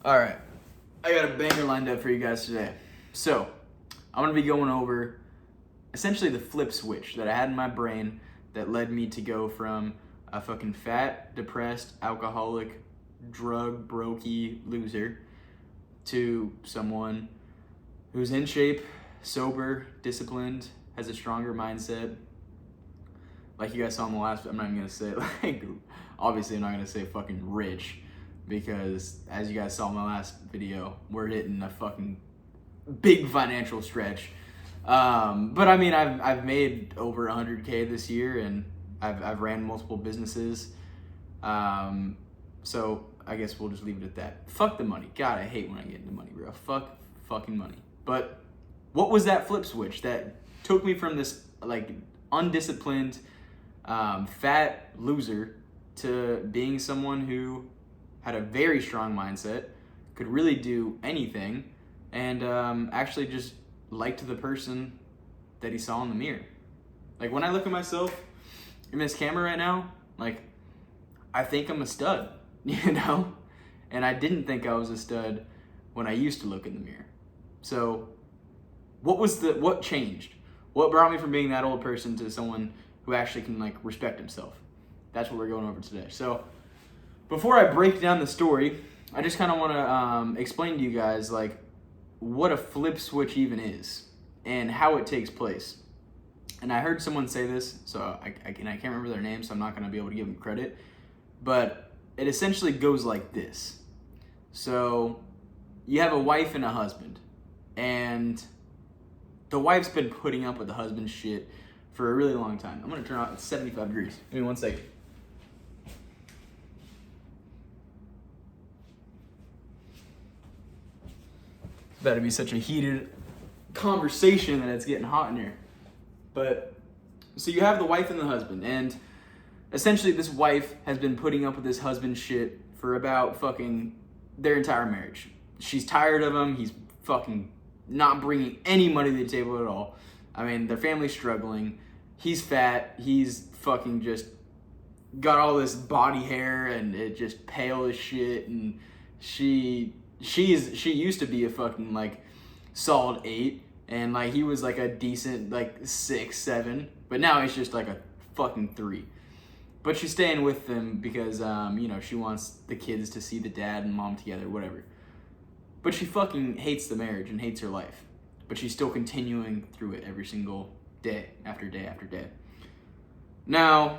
All right, I got a banger lined up for you guys today. So, I'm gonna be going over essentially the flip switch that I had in my brain that led me to go from a fucking fat, depressed, alcoholic, drug, brokey loser to someone who's in shape, sober, disciplined, has a stronger mindset. Like you guys saw in the last, I'm not even gonna say obviously I'm not gonna say fucking rich, because as you guys saw in my last video, we're hitting a fucking big financial stretch. But I mean, I've made over 100K this year, and I've ran multiple businesses. So I guess we'll just leave it at that. Fuck the money. God, I hate when I get into money, bro. Fuck fucking money. But what was that flip switch that took me from this like undisciplined, fat loser to being someone who had a very strong mindset, could really do anything, and actually just liked the person that he saw in the mirror. Like when I look at myself in this camera right now, like I think I'm a stud, you know? And I didn't think I was a stud when I used to look in the mirror. So what changed? What brought me from being that old person to someone who actually can like respect himself? That's what we're going over today. So before I break down the story, I just kind of want to explain to you guys like what a flip switch even is and how it takes place. And I heard someone say this, so I can't remember their name, so I'm not going to be able to give them credit. But it essentially goes like this. So you have a wife and a husband, and the wife's been putting up with the husband's shit for a really long time. I'm going to turn on, it's 75 degrees. Give me 1 second. About to be such a heated conversation that it's getting hot in here. But so you have the wife and the husband, and essentially this wife has been putting up with this husband's shit for about fucking their entire marriage. She's tired of him. He's fucking not bringing any money to the table at all. I mean, their family's struggling. He's fat. He's fucking just got all this body hair and it just pale as shit, and she used to be a fucking like solid 8, and like he was like a decent like 6, 7, but now he's just like a fucking 3. But she's staying with them because you know, she wants the kids to see the dad and mom together, whatever. But she fucking hates the marriage and hates her life. But she's still continuing through it every single day after day after day. Now,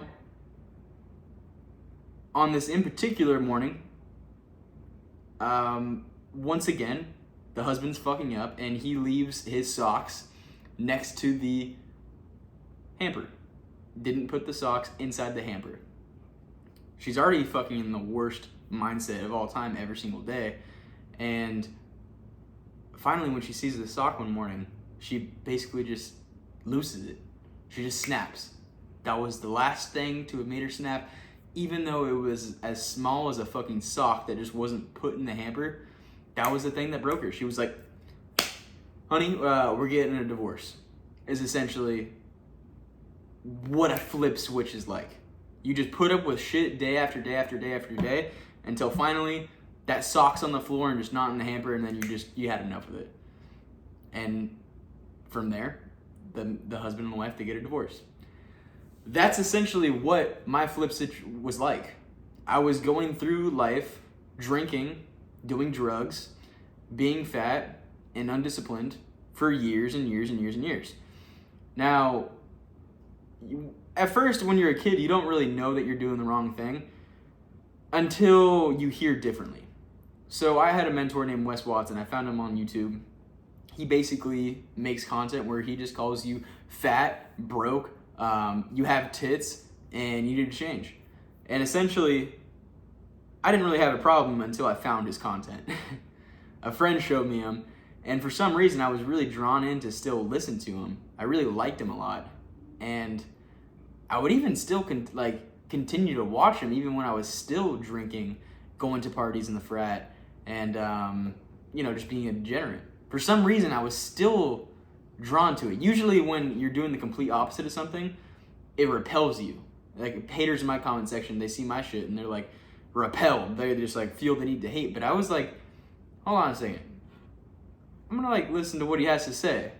on this in particular morning, once again, the husband's fucking up and he leaves his socks next to the hamper. Didn't put the socks inside the hamper. She's already fucking in the worst mindset of all time every single day. And finally, when she sees the sock one morning, she basically just loses it. She just snaps. That was the last thing to have made her snap, even though it was as small as a fucking sock that just wasn't put in the hamper. That was the thing that broke her. She was like, honey, we're getting a divorce. Is essentially what a flip switch is like. You just put up with shit day after day after day after day until finally that sock's on the floor and just not in the hamper, and then you had enough of it. And from there, the husband and the wife, they get a divorce. That's essentially what my flip switch was like. I was going through life, drinking, doing drugs, being fat and undisciplined for years and years and years and years. Now, at first, when you're a kid, you don't really know that you're doing the wrong thing until you hear differently. So I had a mentor named Wes Watson. I found him on YouTube. He basically makes content where he just calls you fat, broke, you have tits, and you need to change. And essentially, I didn't really have a problem until I found his content. A friend showed me him, and for some reason, I was really drawn in to still listen to him. I really liked him a lot. And I would even still continue to watch him even when I was still drinking, going to parties in the frat, and you know, just being a degenerate. For some reason, I was still drawn to it. Usually when you're doing the complete opposite of something, it repels you. Like haters in my comment section, they see my shit and they're like repelled. They just like feel the need to hate. But I was like hold on a second. I'm gonna like listen to what he has to say.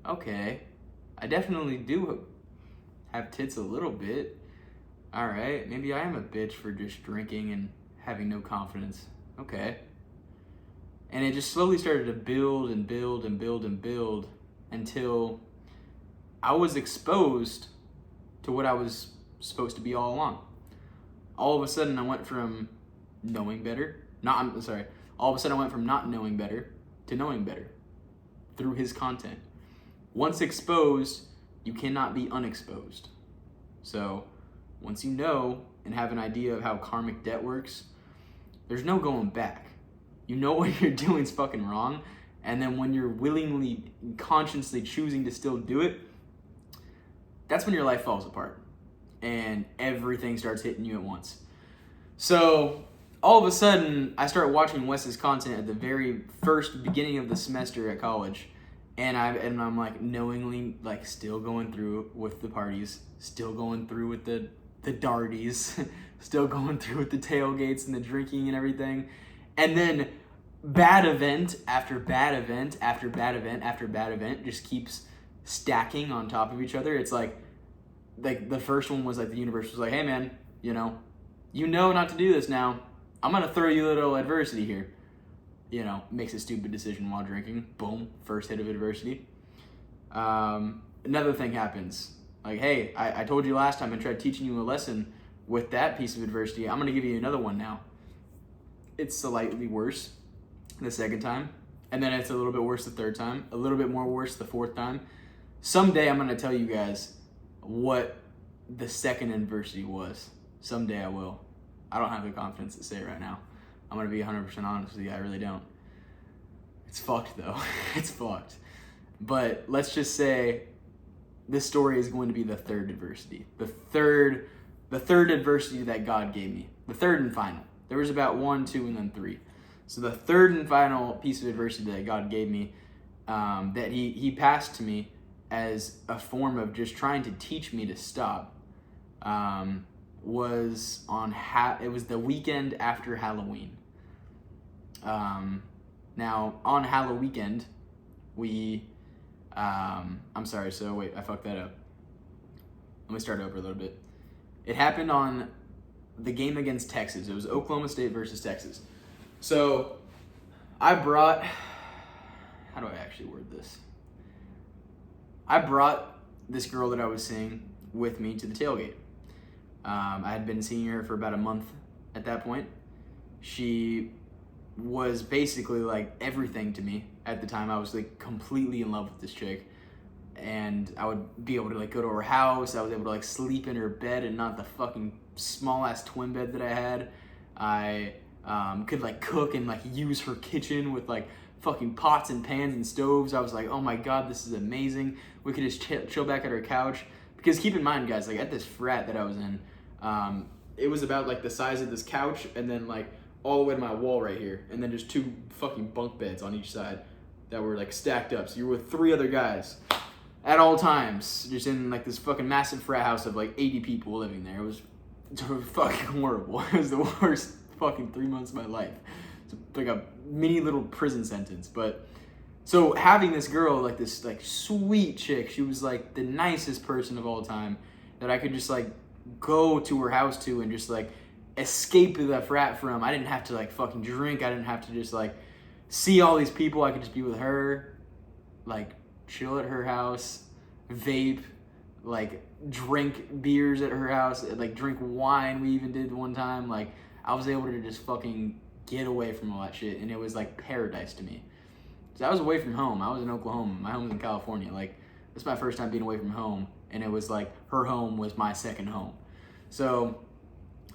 Okay, I definitely do have tits a little bit. All right, maybe I am a bitch for just drinking and having no confidence. Okay. And it just slowly started to build and build and build and build until I was exposed to what I was supposed to be all along. All of a sudden, I went from knowing better. All of a sudden, I went from not knowing better to knowing better through his content. Once exposed, you cannot be unexposed. So, once you know and have an idea of how karmic debt works, there's no going back. You know what you're doing is fucking wrong, and then when you're willingly, consciously choosing to still do it, that's when your life falls apart and everything starts hitting you at once. So all of a sudden, I start watching Wes's content at the very first beginning of the semester at college, and I'm like knowingly like still going through with the parties, still going through with the darties, still going through with the tailgates and the drinking and everything. And then bad event after bad event after bad event after bad event just keeps stacking on top of each other. It's like the first one was like the universe was like, hey man, you know not to do this now. I'm gonna throw you a little adversity here. Makes a stupid decision while drinking. Boom, first hit of adversity. Another thing happens. Like, hey, I told you last time I tried teaching you a lesson with that piece of adversity. I'm gonna give you another one now. It's slightly worse the second time, and then it's a little bit worse the third time, a little bit more worse the fourth time. Someday I'm gonna tell you guys what the second adversity was. Someday I will. I don't have the confidence to say it right now. I'm gonna be 100% honest with you, I really don't. It's fucked though. It's fucked. But let's just say this story is going to be the third adversity. The third adversity that God gave me. The third and final. There was about 1, 2, and then 3. So the third and final piece of adversity that God gave me, that he passed to me as a form of just trying to teach me to stop, was it was the weekend after Halloween. Now on Halloween weekend, I'm sorry, so wait, I fucked that up. Let me start over a little bit. It happened on the game against Texas. It was Oklahoma State versus Texas. So how do I actually word this? I brought this girl that I was seeing with me to the tailgate. I had been seeing her for about a month at that point. She was basically like everything to me at the time. I was like completely in love with this chick, and I would be able to like go to her house. I was able to like sleep in her bed and not the fucking small ass twin bed that I had. I could like cook and like use her kitchen with like fucking pots and pans and stoves. I was like, oh my god, this is amazing. We could just chill back at her couch. Because keep in mind, guys, like at this frat that I was in, it was about like the size of this couch and then like all the way to my wall right here, and then just 2 fucking bunk beds on each side that were like stacked up. So you were with 3 other guys at all times, just in like this fucking massive frat house of like 80 people living there. It was fucking horrible. It was the worst fucking 3 months of my life. It's like a mini little prison sentence. But so having this girl, like this like sweet chick, she was like the nicest person of all time that I could just like go to her house to and just like escape the frat from. I didn't have to like fucking drink. I didn't have to just like see all these people. I could just be with her, like chill at her house, vape, like drink beers at her house, like drink wine. We even did one time. Like I was able to just fucking get away from all that shit, and it was like paradise to me. So I was away from home. I was in Oklahoma. My home's in California. Like this is my first time being away from home, and it was like her home was my second home. So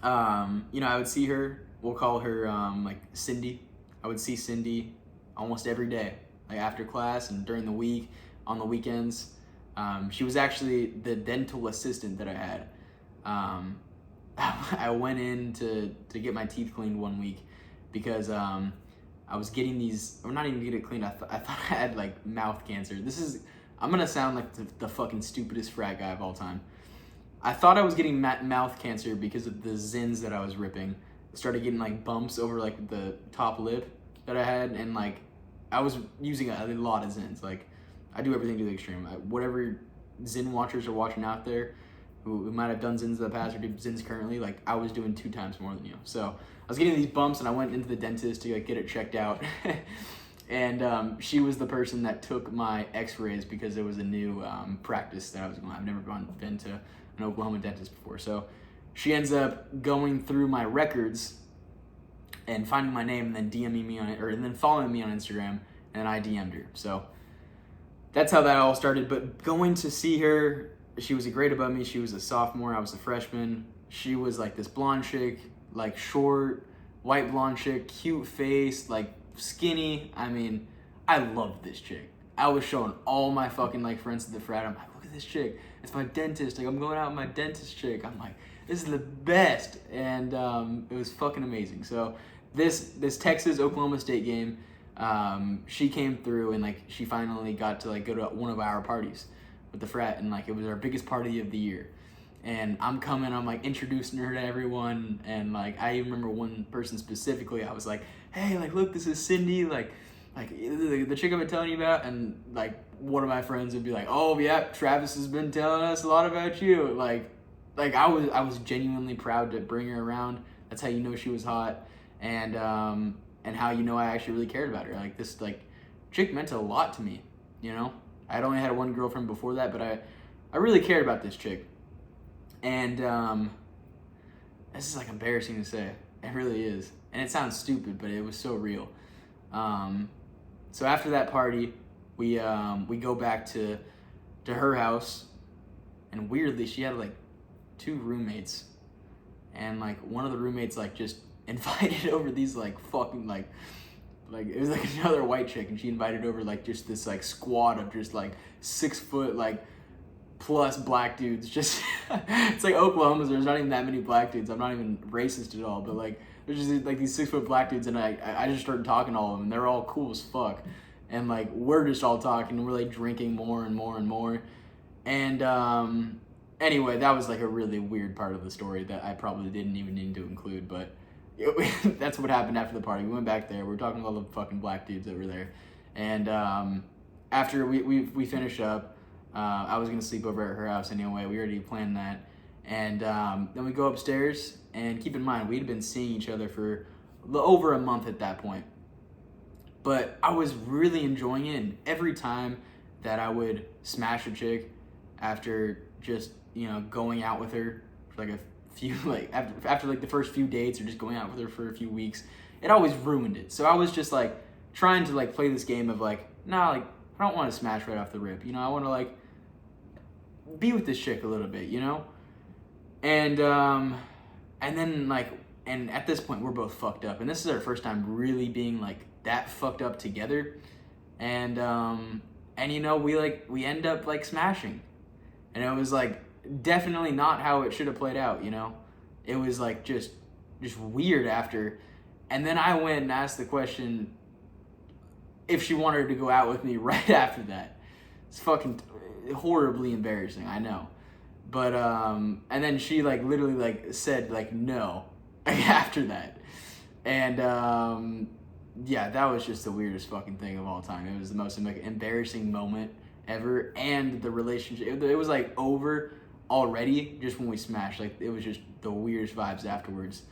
I would see her. We'll call her like Cindy. I would see Cindy almost every day, like after class and during the week, on the weekends. She was actually the dental assistant that I had. I went in to get my teeth cleaned one week because I was getting these, or not even get it cleaned. I thought I had like mouth cancer. I'm gonna sound like the fucking stupidest frat guy of all time. I thought I was getting mouth cancer because of the Zins that I was ripping. I started getting like bumps over like the top lip, that I had, and like I was using a lot of Zins. Like I do everything to the extreme. Whatever Zin watchers are watching out there who might have done Zins in the past or do Zins currently, like I was doing 2 times more than you. So I was getting these bumps, and I went into the dentist to like get it checked out. And she was the person that took my x-rays because it was a new practice that I was going. I've never been to an Oklahoma dentist before. So she ends up going through my records and finding my name and then DMing me on it, and then following me on Instagram, and I DM'd her. So that's how that all started. But going to see her, she was a grade above me. She was a sophomore. I was a freshman. She was like this blonde chick, like short, white blonde chick, cute face, like skinny. I mean, I loved this chick. I was showing all my fucking like friends at the frat. I'm like, look at this chick. It's my dentist. Like, I'm going out with my dentist chick. I'm like, this is the best. And it was fucking amazing. So this Texas Oklahoma State game, she came through, and like she finally got to like go to one of our parties with the frat, and like it was our biggest party of the year. And I'm like introducing her to everyone, and like I even remember one person specifically. I was like, hey, like look, this is Cindy, like the chick I've been telling you about. And like one of my friends would be like, oh yeah, Travis has been telling us a lot about you. Like I was genuinely proud to bring her around. That's how you know she was hot, and how you know I actually really cared about her. Like this like chick meant a lot to me, you know. I'd only had one girlfriend before that, but I really cared about this chick. And this is like embarrassing to say. It really is. And it sounds stupid, but it was so real. So after that party, we go back to her house, and weirdly she had like 2 roommates, and like one of the roommates like just invited over these like fucking like it was like another white chick, and she invited over like just this like squad of just like 6 foot like plus black dudes. Just it's like Oklahoma, so there's not even that many black dudes. I'm not even racist at all, but like there's just like these 6 foot black dudes, and I just started talking to all of them, and they're all cool as fuck, and like we're just all talking, and we're like drinking more and more and more. And anyway, that was like a really weird part of the story that I probably didn't even need to include, but that's what happened after the party. We went back there. We were talking to all the fucking black dudes that were there. And after we finished up, I was going to sleep over at her house anyway. We already planned that. And then we go upstairs. And keep in mind, we'd been seeing each other for over a month at that point. But I was really enjoying it. And every time that I would smash a chick after just, you know, going out with her for like a few, like after like the first few dates or just going out with her for a few weeks, it always ruined it. So I was just like trying to like play this game of like, nah, like I don't want to smash right off the rip, you know. I want to like be with this chick a little bit, you know. And then like, and at this point we're both fucked up, and this is our first time really being like that fucked up together. And you know, we end up like smashing, and it was like definitely not how it should have played out, you know. It was like just weird after. And then I went and asked the question if she wanted to go out with me right after that. It's fucking horribly embarrassing, I know. But and then she like literally like said like no after that. And yeah, that was just the weirdest fucking thing of all time. It was the most like embarrassing moment ever, and the relationship, it was like over already just when we smashed. Like it was just the weirdest vibes afterwards.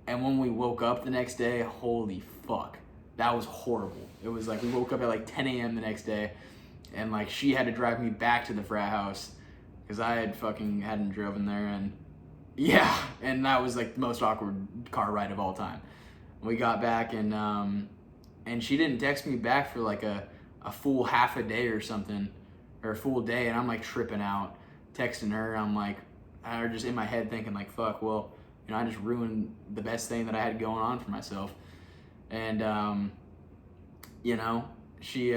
And when we woke up the next day, holy fuck, that was horrible. It was like we woke up at like 10 a.m. the next day, and like she had to drive me back to the frat house because I hadn't driven there. And yeah, and that was like the most awkward car ride of all time. We got back, and she didn't text me back for like a full half a day or something, or a full day, and I'm like tripping out, texting her. I'm like, I just in my head thinking like, fuck, well, you know, I just ruined the best thing that I had going on for myself. And you know, she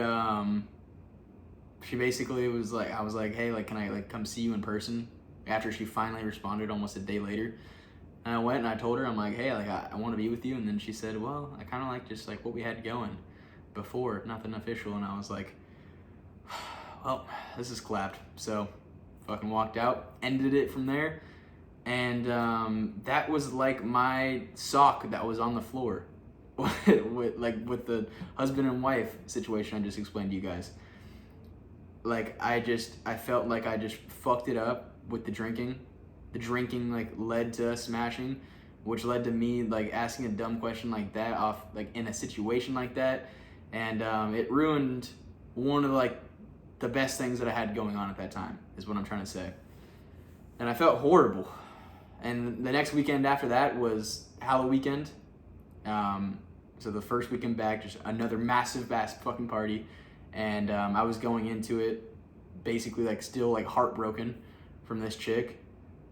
basically was like, I was like, hey, like, can I like come see you in person? After she finally responded almost a day later. And I went and I told her, I'm like, hey, like I want to be with you. And then she said, well, I kind of like just like what we had going before, nothing official. And I was like, well, this is clapped. So fucking walked out, ended it from there. And that was like my sock that was on the floor. with the husband and wife situation I just explained to you guys. Like I felt like I just fucked it up with the drinking. The drinking like led to us smashing, which led to me like asking a dumb question like that off like in a situation like that, and it ruined one of like the best things that I had going on at that time, is what I'm trying to say. And I felt horrible. And the next weekend after that was Halloween weekend. So the first weekend back, just another massive fucking party. And I was going into it basically like still like heartbroken from this chick.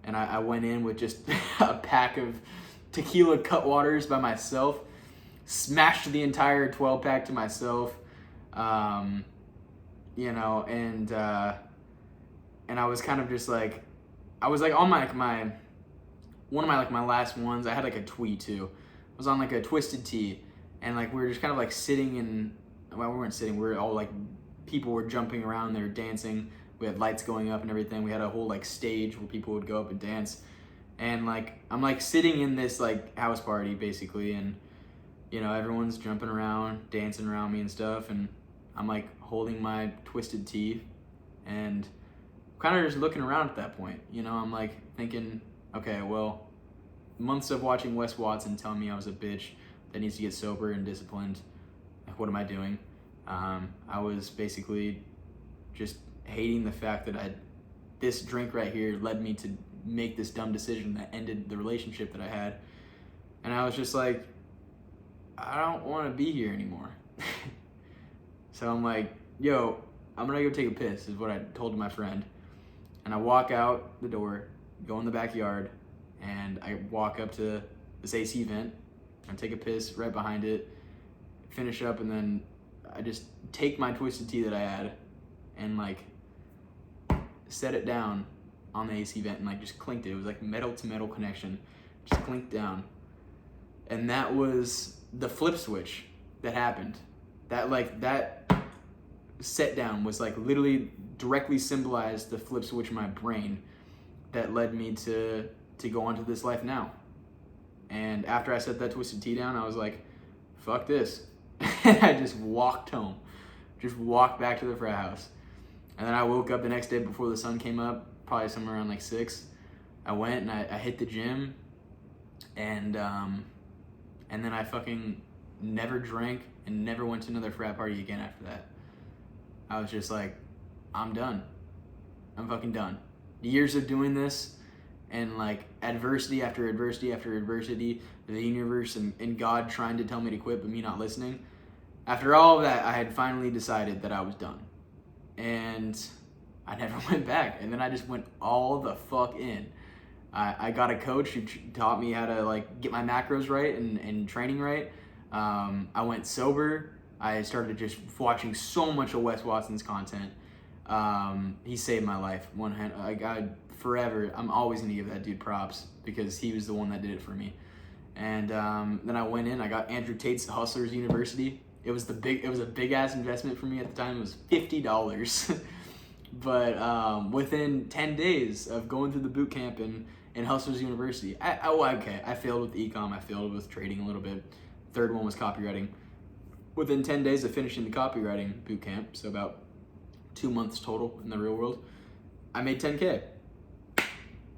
And I went in with just a pack of tequila Cutwaters by myself, smashed the entire 12 pack to myself, you know, and I was kind of just like, I was like on my one of my like my last ones. I had like a twee too. I was on like a Twisted Tea, and like we were just kind of like sitting in, well, we weren't sitting, we were all like, people were jumping around, they were dancing, we had lights going up and everything, we had a whole like stage where people would go up and dance, and like I'm like sitting in this like house party basically, and you know, everyone's jumping around, dancing around me and stuff, and I'm like holding my Twisted Tea and kind of just looking around at that point, you know. I'm like thinking, okay, well, months of watching Wes Watson telling me I was a bitch that needs to get sober and disciplined. Like, what am I doing? I was basically just hating the fact that this drink right here led me to make this dumb decision that ended the relationship that I had. And I was just like, I don't want to be here anymore. So I'm like, yo, I'm gonna go take a piss, is what I told my friend. And I walk out the door, go in the backyard, and I walk up to this AC vent, and take a piss right behind it, finish up, and then I just take my Twisted Tea that I had and like set it down on the AC vent and like just clinked it. It was like metal to metal connection, just clinked down. And that was the flip switch that happened. That set down was like literally directly symbolized the flip switch in my brain that led me to go on to this life now. And after I set that Twisted Tea down, I was like, fuck this. And I just walked home, just walked back to the frat house. And then I woke up the next day before the sun came up, probably somewhere around like 6. I went and I hit the gym, and then I fucking never drank and never went to another frat party again after that. I was just like, I'm done. I'm fucking done. Years of doing this, and like adversity after adversity after adversity, the universe and God trying to tell me to quit but me not listening. After all of that, I had finally decided that I was done. And I never went back. And then I just went all the fuck in. I got a coach who taught me how to like get my macros right and training right. I went sober. I started just watching so much of Wes Watson's content. He saved my life. Forever, I'm always gonna give that dude props because he was the one that did it for me. And then I went in. I got Andrew Tate's Hustlers University. It was a big ass investment for me at the time. It was $50, but within 10 days of going through the boot camp in Hustlers University, I failed with ecom. I failed with trading a little bit. Third one was copywriting. Within 10 days of finishing the copywriting boot camp, so about 2 months total in the real world, I made 10K.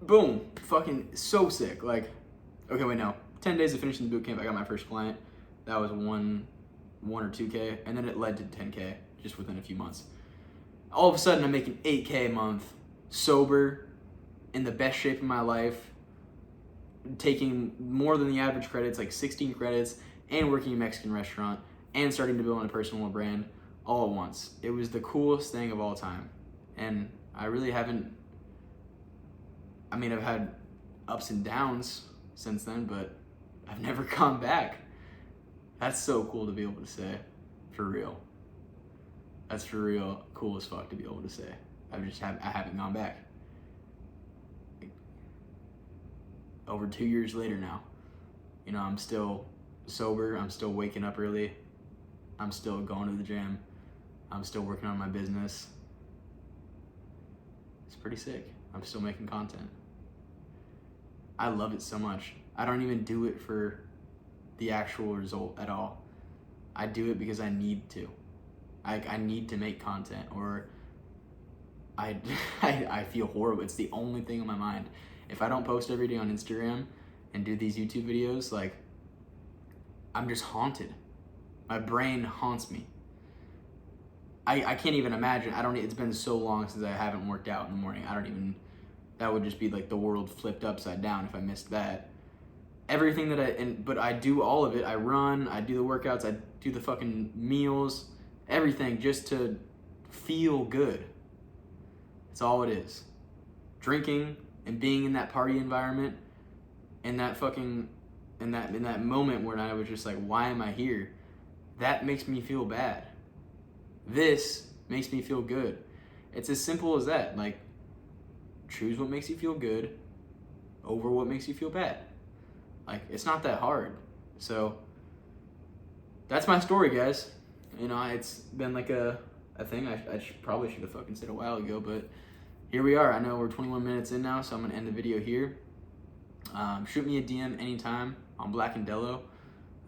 Boom, fucking so sick. Like, okay, wait, no. 10 days of finishing the boot camp, I got my first client. That was one or 2K, and then it led to 10K just within a few months. All of a sudden, I'm making 8K a month, sober, in the best shape of my life, taking more than the average credits, like 16 credits, and working in a Mexican restaurant, and starting to build a personal brand all at once. It was the coolest thing of all time. And I really haven't, I've had ups and downs since then, but I've never gone back. That's so cool to be able to say, for real. That's for real cool as fuck to be able to say. I haven't gone back. Over 2 years later now, you know, I'm still sober, I'm still waking up early, I'm still going to the gym, I'm still working on my business. It's pretty sick. I'm still making content. I love it so much. I don't even do it for the actual result at all. I do it because I need to. I need to make content, or I feel horrible. It's the only thing on my mind. If I don't post every day on Instagram and do these YouTube videos, like, I'm just haunted. My brain haunts me. I can't even imagine. It's been so long since I haven't worked out in the morning. That would just be like the world flipped upside down if I missed that. Everything that but I do all of it. I run, I do the workouts, I do the fucking meals, everything just to feel good. That's all it is. Drinking and being in that party environment, in that moment where I was just like, why am I here? That makes me feel bad. This makes me feel good. It's as simple as that. Like, choose what makes you feel good over what makes you feel bad. Like, it's not that hard. So that's my story, guys. You know, it's been like a thing I probably should have fucking said a while ago, but here we are. I know we're 21 minutes in now, so I'm gonna end the video here. Shoot me a DM anytime on Black and Dello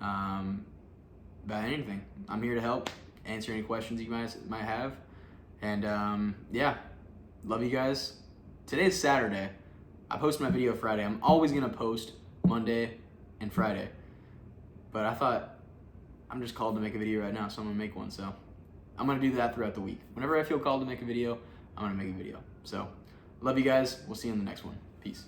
about anything. I'm here to help, answer any questions you guys might have. And yeah, love you guys. Today's Saturday. I posted my video Friday. I'm always gonna post Monday and Friday, but I thought I'm just called to make a video right now, so I'm gonna make one. So I'm gonna do that throughout the week. Whenever I feel called to make a video, I'm gonna make a video. So love you guys. We'll see you in the next one. Peace.